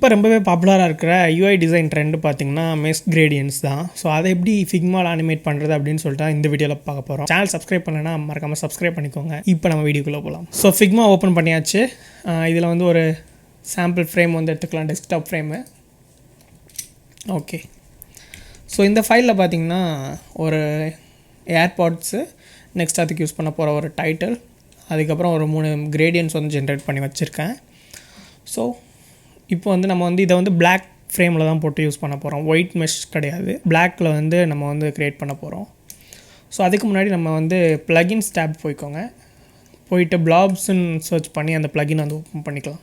இப்போ ரொம்பவே பாப்புலராக இருக்கிற யூஐ டிசைன் ட்ரெண்டு பார்த்திங்கன்னா மெஷ் கிரேடியன்ஸ் தான். ஸோ அதை எப்படி ஃபிக்மாவில் அனிமேட் பண்ணுறது அப்படின்னு சொல்லிட்டு இந்த வீடியோவில் பார்க்க போகிறோம். சேனல் சப்ஸ்கிரைப் பண்ணலைன்னா மறக்காமல் சப்ஸ்கிரைப் பண்ணிக்கோங்க. இப்போ நம்ம வீடியோக்குள்ளே போகலாம். ஸோ ஃபிக்மா ஓப்பன் பண்ணியாச்சு. இதில் வந்து ஒரு சாம்பிள் ஃப்ரேம் வந்து எடுத்துக்கலாம், டெஸ்க்டாப் ஃப்ரேமு. ஓகே, ஸோ இந்த ஃபைலில் பார்த்திங்கன்னா ஒரு ஏர்பாட்ஸு, நெக்ஸ்ட் அதுக்கு யூஸ் பண்ண போகிற ஒரு டைட்டில், அதுக்கப்புறம் ஒரு 3 கிரேடியன்ஸ் வந்து ஜென்ரேட் பண்ணி வச்சுருக்கேன். ஸோ இப்போ வந்து நம்ம வந்து இதை வந்து பிளாக் ஃப்ரேமில் தான் போட்டு யூஸ் பண்ண போகிறோம். ஒயிட் மெஷ் கிடையாது, பிளாக்கில் வந்து நம்ம வந்து க்ரியேட் பண்ண போகிறோம். ஸோ அதுக்கு முன்னாடி நம்ம வந்து ப்ளகின்ஸ் டேப் போய்க்கோங்க. போயிட்டு பிளாப்ஸ்ன்னு சர்ச் பண்ணி அந்த ப்ளகின் வந்து ஓப்பன் பண்ணிக்கலாம்.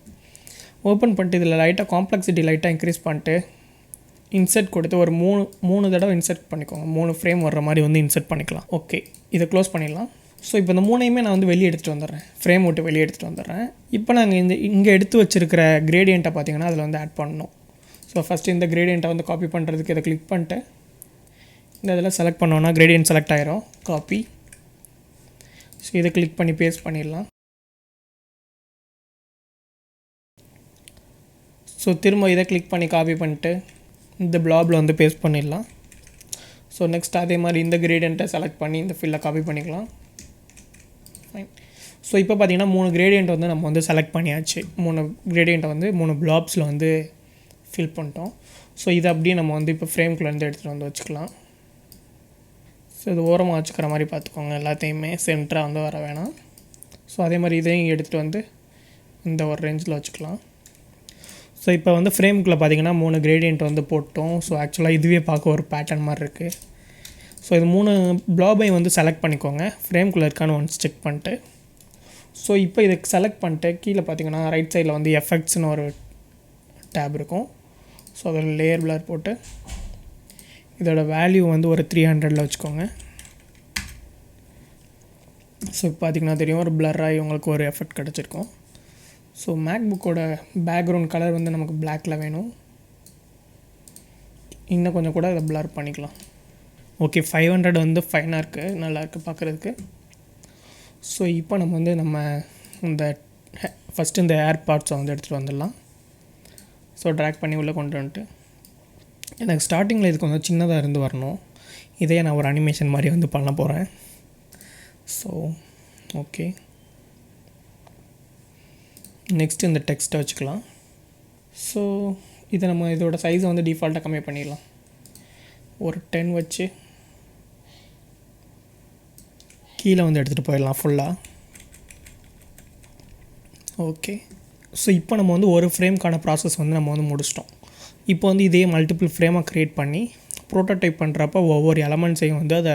ஓப்பன் பண்ணிட்டு இதில் லைட்டாக காம்ப்ளெக்சிட்டி லைட்டாக இன்க்ரீஸ் பண்ணிட்டு இன்சர்ட் கொடுத்து ஒரு மூணு தடவை இன்சர்ட் பண்ணிக்கோங்க. 3 ஃப்ரேம் வர்ற மாதிரி வந்து இன்சர்ட் பண்ணிக்கலாம். ஓகே, இதை க்ளோஸ் பண்ணிடலாம். ஸோ இப்போ இந்த 3ஐயுமே நான் வந்து வெளியே எடுத்துகிட்டு வந்துடுறேன், ஃப்ரேம் விட்டு வெளியே எடுத்துகிட்டு வந்துடுறேன். இப்போ நாங்கள் இங்கே எடுத்து வச்சுருக்கிற கிரேடியண்ட்டை பார்த்திங்கன்னா அதில் வந்து ஆட் பண்ணணும். ஸோ ஃபஸ்ட்டு இந்த கிரேடியண்ட்டை வந்து காப்பி பண்ணுறதுக்கு இதை கிளிக் பண்ணிட்டு இந்த இதில் செலக்ட் பண்ணோன்னா கிரேடியன்ட் செலக்ட் ஆகிரும், காப்பி. ஸோ இதை கிளிக் பண்ணி பேஸ்ட் பண்ணிடலாம். ஸோ திரும்ப இதை கிளிக் பண்ணி காப்பி பண்ணிட்டு இந்த பிளாபில் வந்து பேஸ்ட் பண்ணிடலாம். ஸோ நெக்ஸ்ட் அதே மாதிரி இந்த கிரேடியண்ட்டை செலக்ட் பண்ணி இந்த ஃபில்லை காப்பி பண்ணிக்கலாம். ஃபைன். ஸோ இப்போ பார்த்திங்கன்னா 3 கிரேடியண்ட் வந்து நம்ம வந்து செலக்ட் பண்ணியாச்சு. 3 கிரேடியண்ட்டை வந்து 3 பிளாப்ஸில் வந்து ஃபில் பண்ணிட்டோம். ஸோ இதை அப்படியே நம்ம வந்து இப்போ ஃப்ரேம்குள்ளேருந்து எடுத்துகிட்டு வந்து வச்சுக்கலாம். ஸோ இது ஓரமாக வச்சுக்கிற மாதிரி பார்த்துக்கோங்க, எல்லாத்தையுமே சென்டராக வந்து வர வேணாம். ஸோ அதே மாதிரி இதையும் எடுத்துகிட்டு வந்து இந்த ஒரு ரேஞ்சில் வச்சுக்கலாம். ஸோ இப்போ வந்து ஃப்ரேமுக்குள்ளே பார்த்திங்கன்னா 3 கிரேடியண்ட் வந்து போட்டோம். ஸோ ஆக்சுவலாக இதுவே பார்க்க ஒரு பேட்டர்ன் மாதிரி இருக்குது. ஸோ இது 3 பிளாபை வந்து செலக்ட் பண்ணிக்கோங்க, ஃப்ரேம்குள்ளே இருக்கான்னு ஒன்ஸ் செக் பண்ணிட்டு. ஸோ இப்போ இதை செலக்ட் பண்ணிட்டு கீழே பார்த்திங்கன்னா ரைட் சைடில் வந்து எஃபெக்ட்ஸ்னு ஒரு டேப் இருக்கும். ஸோ அதில் லேயர் பிளர் போட்டு இதோட வேல்யூ வந்து ஒரு 300ல் வச்சுக்கோங்க. ஸோ இப்போ பார்த்திங்கன்னா தெரியும், ஒரு பிளராகி உங்களுக்கு ஒரு எஃபெக்ட் கிடச்சிருக்கும். ஸோ மேக்புக்கோட பேக்ரவுண்ட் கலர் வந்து நமக்கு பிளாக்கில் வேணும். இன்னும் கொஞ்சம் கூட இதை பிளர் பண்ணிக்கலாம். ஓகே, 500 வந்து ஃபைனாக இருக்குது, நல்லாயிருக்கு பார்க்குறதுக்கு. ஸோ இப்போ நம்ம வந்து இந்த ஃபஸ்ட்டு இந்த ஏர் பார்ட்ஸை வந்து எடுத்துகிட்டு வந்துடலாம். ஸோ ட்ராக் பண்ணி உள்ளே கொண்டு வந்துட்டு எனக்கு ஸ்டார்டிங்கில் இது கொஞ்சம் சின்னதாக இருந்து வரணும். இதே நான் ஒரு அனிமேஷன் மாதிரி வந்து பண்ண போகிறேன். ஸோ ஓகே, நெக்ஸ்ட்டு இந்த டெக்ஸ்ட்டை வச்சுக்கலாம். ஸோ இதை நம்ம இதோட சைஸை வந்து டிஃபால்ட்டாக கம்மி பண்ணிடலாம். ஒரு 10 வச்சு கீழே வந்து எடுத்துகிட்டு போயிடலாம் ஃபுல்லாக. ஓகே, ஸோ இப்போ நம்ம வந்து ஒரு ஃப்ரேம்க்கான ப்ராசஸ் வந்து நம்ம வந்து முடிச்சிட்டோம். இப்போ வந்து இதே மல்டிபிள் ஃப்ரேமாக க்ரியேட் பண்ணி ப்ரோட்டோடைப் பண்ணுறப்ப ஒவ்வொரு எலமெண்ட்ஸையும் வந்து அதை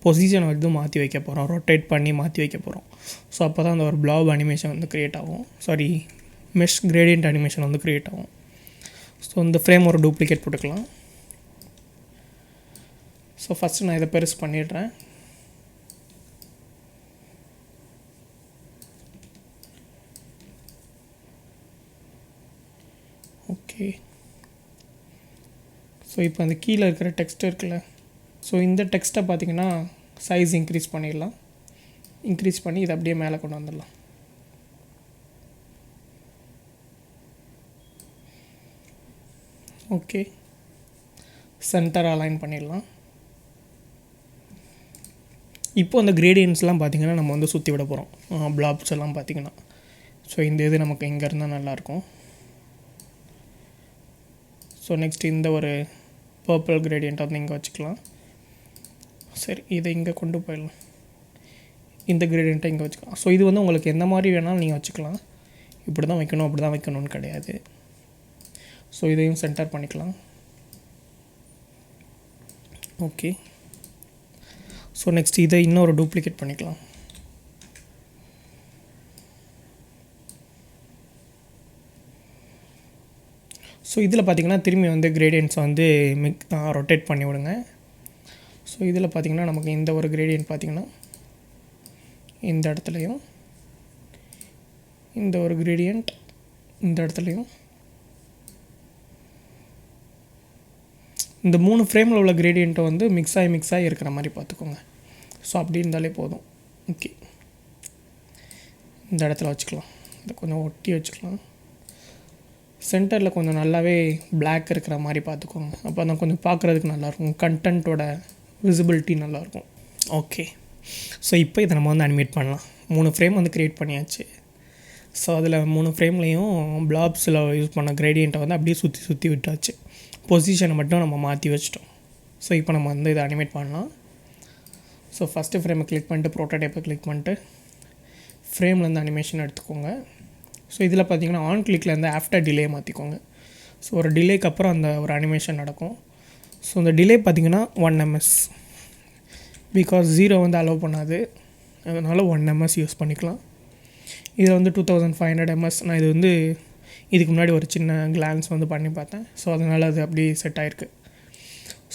பொசிஷனை வந்து மாற்றி வைக்க போகிறோம், ரொட்டேட் பண்ணி மாற்றி வைக்க போகிறோம். ஸோ அப்போ தான் அந்த ஒரு பிளாப் அனிமேஷன் வந்து க்ரியேட் ஆகும், மெஷ் கிரேடியன்ட் அனிமேஷன் வந்து க்ரியேட் ஆகும். ஸோ இந்த ஃப்ரேம் ஒரு டூப்ளிகேட் போட்டுக்கலாம். ஸோ ஃபஸ்ட்டு நான் இதை பெருசு பண்ணிடுறேன். ஓகே, ஸோ இப்போ அந்த கீழே இருக்கிற டெக்ஸ்ட் இருக்குல்ல, ஸோ இந்த டெக்ஸ்ட்டை பார்த்திங்கன்னா சைஸ் இன்க்ரீஸ் பண்ணிடலாம். இன்க்ரீஸ் பண்ணி இதை அப்படியே மேலே கொண்டு வந்துடலாம். ஓகே, சென்டர் அலைன் பண்ணிடலாம். இப்போ அந்த கிரேடியன்ஸ்லாம் பார்த்திங்கன்னா நம்ம வந்து சுற்றி விட போகிறோம், பிளாப்ஸ் எல்லாம் பார்த்திங்கன்னா. ஸோ இந்த இது நமக்கு இங்கே இருந்தால் நல்லாயிருக்கும். ஸோ நெக்ஸ்ட் இந்த ஒரு பர்பிள் கிரேடியண்ட்டை வந்து இங்கே வச்சுக்கலாம். சரி, இதை இங்கே கொண்டு போயிடலாம். இந்த கிரேடியண்ட்டை இங்கே வச்சுக்கலாம். ஸோ இது வந்து உங்களுக்கு எந்த மாதிரி வேணாலும் நீங்கள் வச்சுக்கலாம். இப்படி தான் வைக்கணும், அப்படி தான் வைக்கணும்னு கிடையாது. ஸோ இதையும் சென்டர் பண்ணிக்கலாம். ஓகே, ஸோ நெக்ஸ்ட் இதை இன்னொரு டூப்ளிகேட் பண்ணிக்கலாம். ஸோ இதில் பார்த்திங்கன்னா திரும்பி வந்து கிரேடியன்ட்ஸை வந்து ரொட்டேட் பண்ணி விடுங்க. ஸோ இதில் பார்த்திங்கன்னா நமக்கு இந்த ஒரு கிரேடியன்ட் பார்த்திங்கன்னா இந்த இடத்துலையும், இந்த ஒரு கிரேடியண்ட் இந்த இடத்துலையும், இந்த 3 ஃப்ரேமில் உள்ள கிரேடியண்ட்டை வந்து மிக்ஸ் ஆகி இருக்கிற மாதிரி பார்த்துக்கோங்க. ஸோ அப்படி இருந்தாலே போதும். ஓகே, இந்த இடத்துல வச்சுக்கலாம், இதை கொஞ்சம் ஒட்டி வச்சுக்கலாம். சென்டரில் கொஞ்சம் நல்லாவே பிளாக் இருக்கிற மாதிரி பார்த்துக்கோங்க. அப்போ தான் கொஞ்சம் பார்க்குறதுக்கு நல்லாயிருக்கும், கண்டென்ட்டோட விசிபிலிட்டி நல்லாயிருக்கும். ஓகே, ஸோ இப்போ இதை நம்ம வந்து அனிமேட் பண்ணலாம். 3 ஃப்ரேம் வந்து க்ரியேட் பண்ணியாச்சு. ஸோ அதில் 3 ஃப்ரேம்லேயும் பிளாப்ஸில் யூஸ் பண்ண கிரேடியண்ட்டை வந்து அப்படியே சுற்றி விட்டாச்சு. பொசிஷனை மட்டும் நம்ம மாற்றி வச்சிட்டோம். ஸோ இப்போ நம்ம வந்து இதை அனிமேட் பண்ணலாம். ஸோ ஃபஸ்ட்டு ஃப்ரேமை கிளிக் பண்ணிட்டு ப்ரோட்டோடைப்பை கிளிக் பண்ணிட்டு ஃப்ரேம்லேருந்து அனிமேஷன் எடுத்துக்கோங்க. ஸோ இதில் பார்த்தீங்கன்னா ஆன் கிளிக்லேருந்து ஆஃப்டர் டிலே மாற்றிக்கோங்க. ஸோ ஒரு டிலேக்கு அப்புறம் அந்த ஒரு அனிமேஷன் நடக்கும். ஸோ அந்த டிலே பார்த்திங்கன்னா 1 ms, பிகாஸ் 0 வந்து அலோவ் பண்ணாது, அதனால் 1 ms யூஸ் பண்ணிக்கலாம். இதில் வந்து 2500 ms. நான் இது வந்து இதுக்கு முன்னாடி ஒரு சின்ன கிளான்ஸ் வந்து பண்ணி பார்த்தேன். ஸோ அதனால் அது அப்படி செட் ஆகிருக்கு.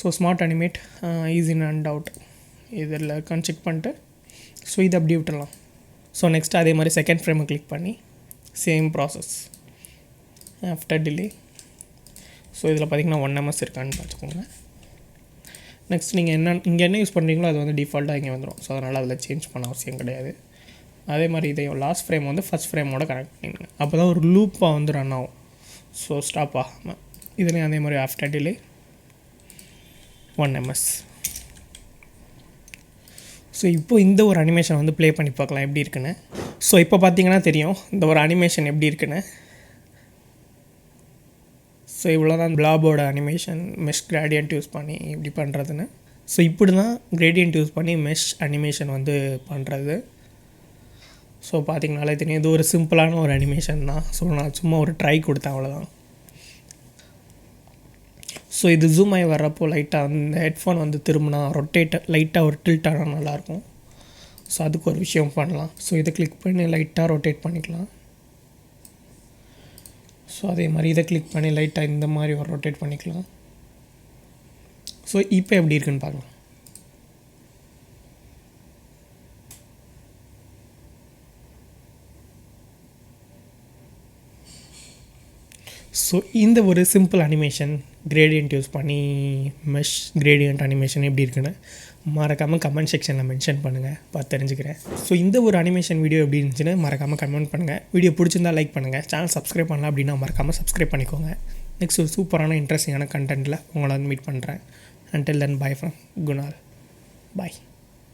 So smart animate easy in and out இதில் இருக்கான்னு செக் பண்ணிட்டு ஸோ இதை அப்படியே விட்டுடலாம். ஸோ நெக்ஸ்ட்டு அதே மாதிரி செகண்ட் ஃப்ரேமை கிளிக் பண்ணி same process after delay. So இதில் பார்த்திங்கன்னா 1 ms இருக்கான்னு பார்த்துக்கோங்க. நெக்ஸ்ட் நீங்கள் இங்கே என்ன யூஸ் பண்ணுறீங்களோ அது வந்து டிஃபால்ட்டாக இங்கே வந்துடும். ஸோ அதனால் அதில் சேஞ்ச் பண்ண அவசியம் கிடையாது. அதே மாதிரி இதையும் லாஸ்ட் ஃப்ரேம் வந்து ஃபஸ்ட் ஃப்ரேமோட கனெக்ட் பண்ணிடுங்க. அப்போ தான் ஒரு லூப்பாக வந்து ரன் ஆகும். ஸோ ஸ்டாப் ஆகாமல் இதுலேயும் அதே மாதிரி ஆஃப்டர் டிலே 1 ms. ஸோ இப்போ இந்த ஒரு அனிமேஷன் வந்து ப்ளே பண்ணி பார்க்கலாம் எப்படி இருக்குன்னு. ஸோ இப்போ பார்த்தீங்கன்னா தெரியும் இந்த ஒரு அனிமேஷன் எப்படி இருக்குன்னு. ஸோ இவ்வளோ தான் பிளாபோட அனிமேஷன் மெஷ் கிரேடியன்ட் யூஸ் பண்ணி இப்படி பண்ணுறதுன்னு. ஸோ இப்படி தான் கிரேடியன்ட் யூஸ் பண்ணி மெஷ் அனிமேஷன் வந்து பண்ணுறது. ஸோ பார்த்திங்கனாலே தெரியும் இது ஒரு சிம்பிளான ஒரு அனிமேஷன் தான். ஸோ நான் சும்மா ஒரு ட்ரை கொடுத்தேன், அவ்வளோதான். ஸோ இது ஜூம் ஆகி வர்றப்போ லைட்டாக அந்த ஹெட்ஃபோன் வந்து திரும்பினா லைட்டாக ஒரு டில்ட் ஆனால் நல்லாயிருக்கும். ஸோ அதுக்கு ஒரு விஷயம் பண்ணலாம். ஸோ இதை கிளிக் பண்ணி லைட்டாக ரொட்டேட் பண்ணிக்கலாம். ஸோ அதே மாதிரி இதை கிளிக் பண்ணி லைட்டாக இந்த மாதிரி ஒரு ரொட்டேட் பண்ணிக்கலாம். ஸோ இப்போ எப்படி இருக்குன்னு பார்க்கலாம். ஸோ இந்த ஒரு சிம்பிள் அனிமேஷன் கிரேடியன்ட் யூஸ் பண்ணி மெஷ் கிரேடியன்ட் அனிமேஷன் எப்படி இருக்குன்னு மறக்காமல் கமெண்ட் செக்ஷனில் மென்ஷன் பண்ணுங்கள், பார்த்து தெரிஞ்சுக்கிறேன். ஸோ இந்த ஒரு அனிமேஷன் வீடியோ எப்படி இருந்துச்சுன்னு மறக்காமல் கமெண்ட் பண்ணுங்கள். வீடியோ பிடிச்சிருந்தா லைக் பண்ணுங்கள். சேனல் சப்ஸ்கிரைப் பண்ணலாம் அப்படின்னா மறக்காமல் சப்ஸ்கிரைப் பண்ணிக்கோங்க. நெக்ஸ்ட் ஒரு சூப்பரான இன்ட்ரெஸ்டிங்கான கண்டென்ட்டில் உங்களை வந்து மீட் பண்ணுறேன். Until then, bye from Gunal. Bye.